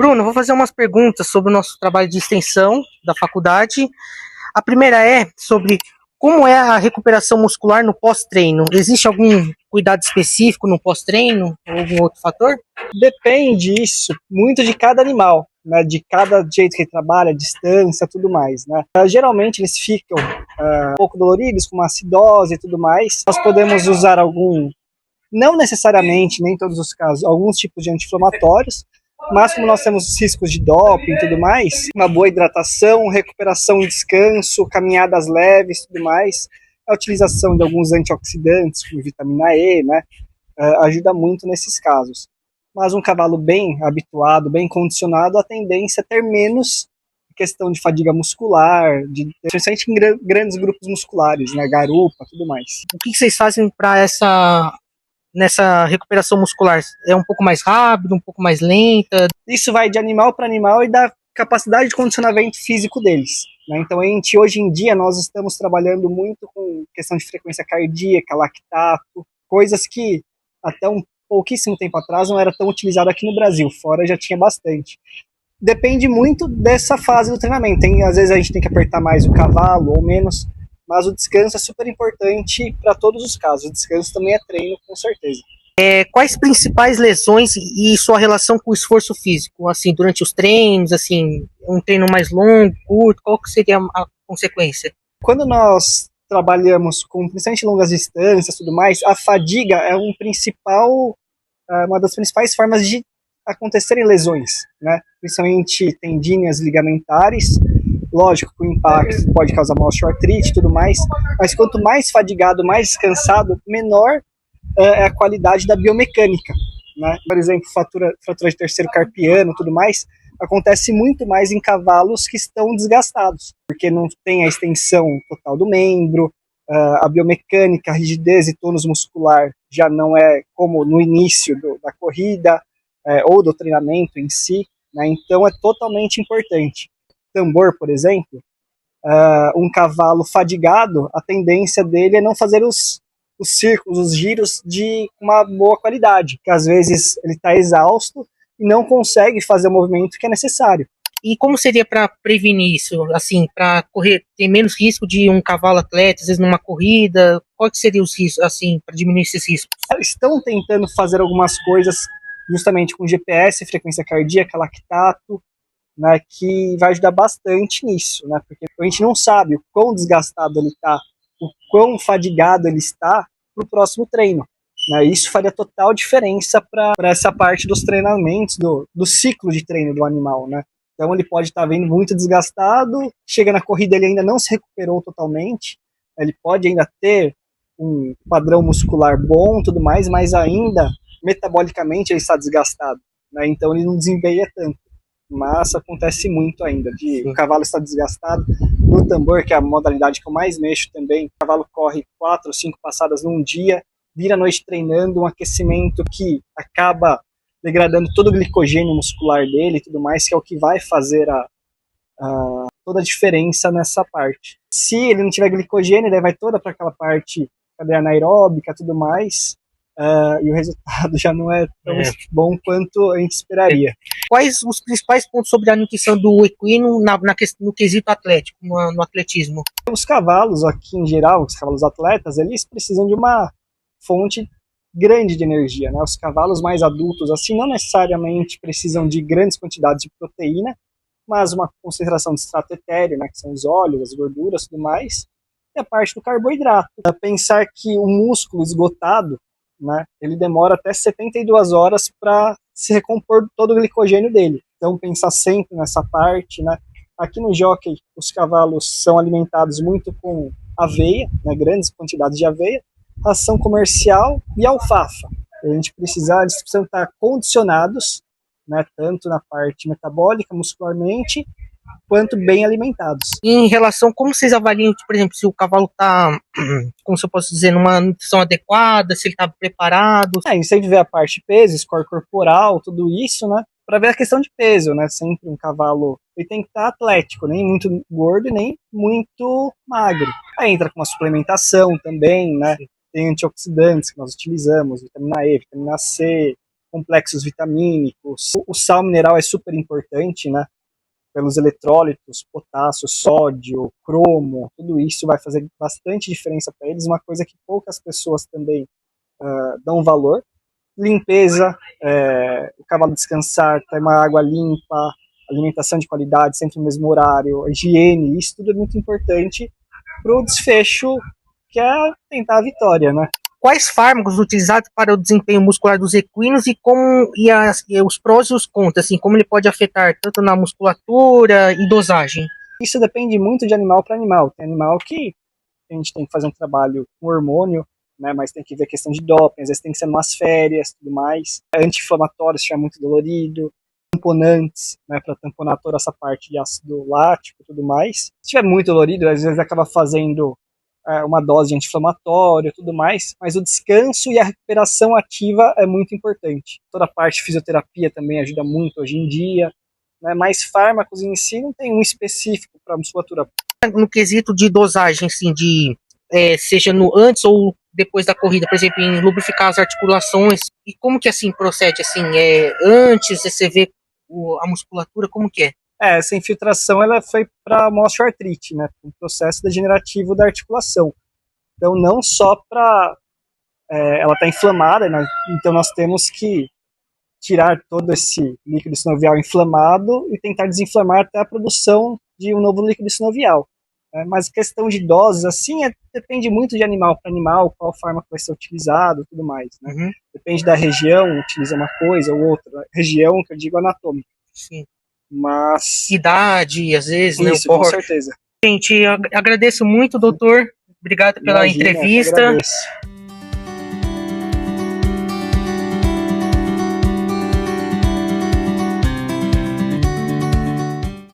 Bruno, vou fazer umas perguntas sobre o nosso trabalho de extensão da faculdade. A primeira é sobre como é a recuperação muscular no pós-treino. Existe algum cuidado específico no pós-treino ou algum outro fator? Depende isso muito de cada animal, né? De cada jeito que ele trabalha, distância, tudo mais, né? Geralmente eles ficam um pouco doloridos, com uma acidose e tudo mais. Nós podemos usar não necessariamente, nem em todos os casos, alguns tipos de anti-inflamatórios, mas como nós temos riscos de doping e tudo mais, uma boa hidratação, recuperação e descanso, caminhadas leves e tudo mais, a utilização de alguns antioxidantes, como vitamina E, né, ajuda muito nesses casos. Mas um cavalo bem habituado, bem condicionado, a tendência é ter menos questão de fadiga muscular, especialmente em grandes grupos musculares, né, garupa, tudo mais. O que vocês fazem para nessa recuperação muscular? É um pouco mais rápido, um pouco mais lenta? Isso vai de animal para animal e da capacidade de condicionamento físico deles, né? Então, hoje em dia, nós estamos trabalhando muito com questão de frequência cardíaca, lactato, coisas que até um pouquíssimo tempo atrás não era tão utilizado aqui no Brasil, fora já tinha bastante. Depende muito dessa fase do treinamento. Às vezes a gente tem que apertar mais o cavalo ou menos, mas o descanso é super importante para todos os casos. O descanso também é treino, com certeza. Quais principais lesões e sua relação com o esforço físico? Assim, durante os treinos, assim, um treino mais longo, curto, qual que seria a consequência? Quando nós trabalhamos com principalmente longas distâncias e tudo mais, a fadiga é uma das principais formas de acontecerem lesões, né? Principalmente tendíneas ligamentares. Lógico que o impacto pode causar uma osteoartrite e tudo mais, mas quanto mais fadigado, mais descansado, menor é a qualidade da biomecânica, né? Por exemplo, fratura de terceiro carpiano e tudo mais, acontece muito mais em cavalos que estão desgastados, porque não tem a extensão total do membro, a biomecânica, a rigidez e tônus muscular já não é como no início da corrida ou do treinamento em si, né? Então é totalmente importante. Tambor, por exemplo, um cavalo fadigado, a tendência dele é não fazer os círculos, os giros de uma boa qualidade, que às vezes ele está exausto e não consegue fazer o movimento que é necessário. E como seria para prevenir isso, assim, para ter menos risco de um cavalo atleta, às vezes numa corrida? Quais seriam os riscos, assim, para diminuir esses riscos? Estão tentando fazer algumas coisas justamente com GPS, frequência cardíaca, lactato, né, que vai ajudar bastante nisso, né, porque a gente não sabe o quão desgastado ele está, o quão fadigado ele está para o próximo treino, né. Isso faria total diferença para essa parte dos treinamentos, do ciclo de treino do animal, né. Então ele pode estar vindo muito desgastado, chega na corrida ele ainda não se recuperou totalmente, ele pode ainda ter um padrão muscular bom, tudo mais, mas ainda metabolicamente ele está desgastado, né, então ele não desempenha tanto. Mas acontece muito ainda, o cavalo está desgastado. No tambor, que é a modalidade que eu mais mexo também, o cavalo corre 4 ou 5 passadas num dia, vira a noite treinando, um aquecimento que acaba degradando todo o glicogênio muscular dele e tudo mais, que é o que vai fazer toda a diferença nessa parte. Se ele não tiver glicogênio, daí vai toda para aquela parte cadeia anaeróbica e tudo mais, e o resultado já não é tão bom quanto a gente esperaria. Quais os principais pontos sobre a nutrição do equino no quesito atlético, no atletismo? Os cavalos aqui em geral, os cavalos atletas, eles precisam de uma fonte grande de energia, né? Os cavalos mais adultos assim não necessariamente precisam de grandes quantidades de proteína, mas uma concentração de extrato etéreo, né, que são os óleos, as gorduras, tudo mais, e a parte do carboidrato. Pensar que o músculo esgotado, né, ele demora até 72 horas para se recompor todo o glicogênio dele. Então pensar sempre nessa parte, né? Aqui no jockey os cavalos são alimentados muito com aveia, né, grandes quantidades de aveia, ração comercial e alfafa. Eles precisam estar condicionados, né, tanto na parte metabólica, muscularmente, quanto bem alimentados. Em relação, como vocês avaliam, por exemplo, se o cavalo está, como se eu posso dizer, numa nutrição adequada, se ele está preparado? A gente sempre vê a parte de peso, score corporal, tudo isso, né, para ver a questão de peso, né, sempre um cavalo, ele tem que estar atlético, nem muito gordo e nem muito magro. Aí entra com uma suplementação também, né, tem antioxidantes que nós utilizamos, vitamina E, vitamina C, complexos vitamínicos. O sal mineral é super importante, né? Pelos eletrólitos, potássio, sódio, cromo, tudo isso vai fazer bastante diferença para eles, uma coisa que poucas pessoas também dão valor. Limpeza, o cavalo descansar, ter uma água limpa, alimentação de qualidade, sempre no mesmo horário, higiene, isso tudo é muito importante para o desfecho, que é tentar a vitória, né? Quais fármacos utilizados para o desempenho muscular dos equinos e os prós e os contras, assim, como ele pode afetar tanto na musculatura e dosagem? Isso depende muito de animal para animal. Tem animal que a gente tem que fazer um trabalho com hormônio, né, mas tem que ver a questão de doping, às vezes tem que ser umas férias, tudo mais. Anti-inflamatório, se estiver muito dolorido, tamponantes, né, para tamponar toda essa parte de ácido lático e tudo mais. Se estiver muito dolorido, às vezes acaba fazendo uma dose de anti-inflamatório e tudo mais, mas o descanso e a recuperação ativa é muito importante. Toda a parte de fisioterapia também ajuda muito hoje em dia, né, mas fármacos em si não tem um específico para musculatura. No quesito de dosagem, assim, seja no antes ou depois da corrida, por exemplo, em lubrificar as articulações, e como que assim procede, assim, antes você vê a musculatura, como que é? Essa infiltração ela foi para osteoartrite, né, um processo degenerativo da articulação. Então, não só para ela tá inflamada, né, então nós temos que tirar todo esse líquido sinovial inflamado e tentar desinflamar até a produção de um novo líquido sinovial. Mas questão de doses, assim, depende muito de animal para animal, qual fármaco vai ser utilizado, tudo mais, né? Uhum. Depende da região, utiliza uma coisa ou outra. Região, que eu digo anatômica. Sim. Mas... idade, às vezes, isso, né? Com certeza. Gente, agradeço muito, doutor. Obrigado pela entrevista.